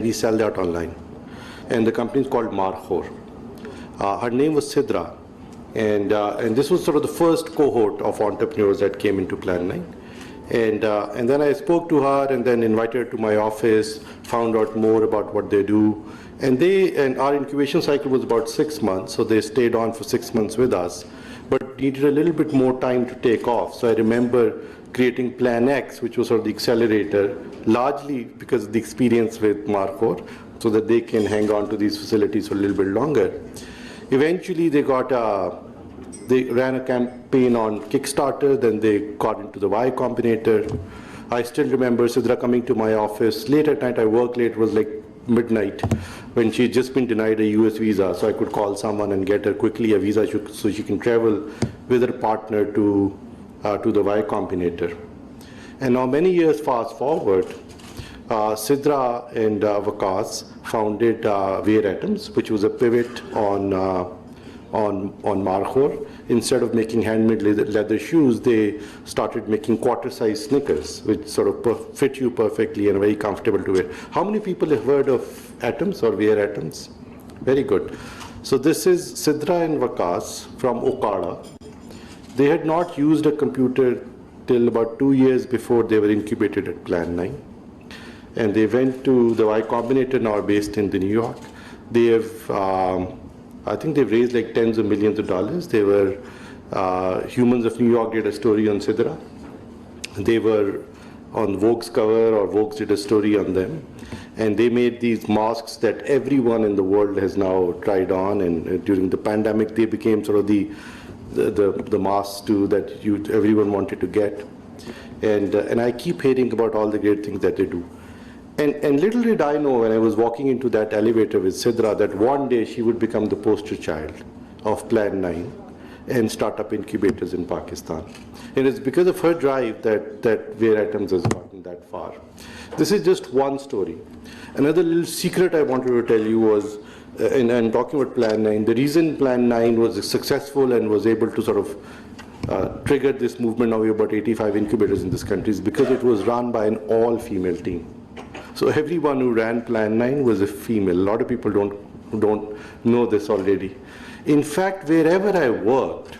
we sell that online. And the company is called Markhor. Her name was Sidra, and this was sort of the first cohort of entrepreneurs that came into Plan 9. And then I spoke to her and then invited her to my office, found out more about what they do. And our incubation cycle was about 6 months, so they stayed on for 6 months with us, but needed a little bit more time to take off. So I remember creating Plan X, which was sort of the accelerator, largely because of the experience with Markhor, so that they can hang on to these facilities for a little bit longer. Eventually, they ran a campaign on Kickstarter, then they got into the Y Combinator. I still remember Sidra coming to my office late at night. I worked late, it was like midnight, when she had just been denied a US visa, so I could call someone and get her quickly a visa so she can travel with her partner to the Y Combinator. And now many years fast forward, Sidra and Vikas founded Wear Atoms, which was a pivot on Markhor. Instead of making handmade leather shoes, they started making quarter-size sneakers, which sort of fit you perfectly and are very comfortable to wear. How many people have heard of Atoms or Wear Atoms? Very good. So this is Sidra and Vikas from Okada. They had not used a computer till about 2 years before they were incubated at Plan 9. And they went to the Y Combinator, now based in New York. They have, I think they've raised like tens of millions of dollars. They were, Humans of New York did a story on Sidra. They were on Vogue's cover, or Vogue did a story on them. And they made these masks that everyone in the world has now tried on. And during the pandemic, they became sort of the masks too that everyone wanted to get. And I keep hearing about all the great things that they do. And little did I know when I was walking into that elevator with Sidra that one day she would become the poster child of Plan 9 and startup incubators in Pakistan. And it's because of her drive that Wear Atoms has gotten that far. This is just one story. Another little secret I wanted to tell you was, and talking about Plan 9, the reason Plan 9 was successful and was able to sort of trigger this movement. Now we have about 85 incubators in this country, is because it was run by an all-female team. So everyone who ran Plan 9 was a female. A lot of people don't know this already. In fact, wherever I worked,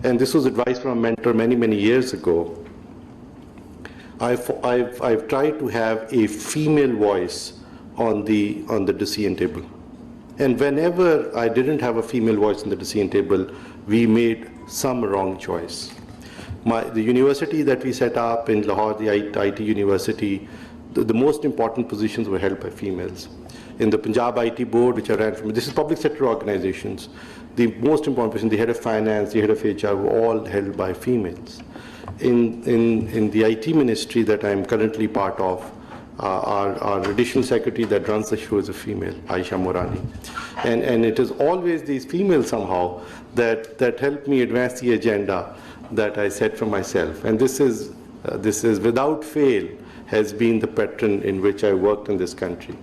and this was advice from a mentor many, many years ago, I've tried to have a female voice on the decision table. And whenever I didn't have a female voice on the decision table, we made some wrong choice. The university that we set up in Lahore, the IT university, the most important positions were held by females. In the Punjab IT board, which I ran from, this is public sector organizations, the most important positions, the head of finance, the head of HR, were all held by females. In the IT ministry that I'm currently part of, our additional secretary that runs the show is a female, Aisha Morani. And it is always these females somehow that help me advance the agenda that I set for myself. And this is without fail, has been the pattern in which I worked in this country.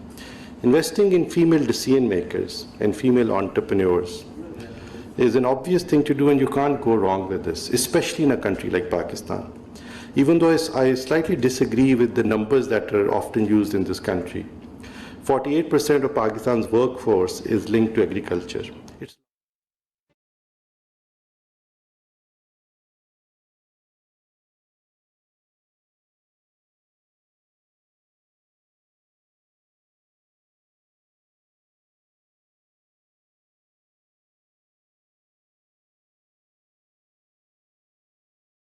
Investing in female decision makers and female entrepreneurs is an obvious thing to do, and you can't go wrong with this, especially in a country like Pakistan. Even though I slightly disagree with the numbers that are often used in this country. 48% of Pakistan's workforce is linked to agriculture.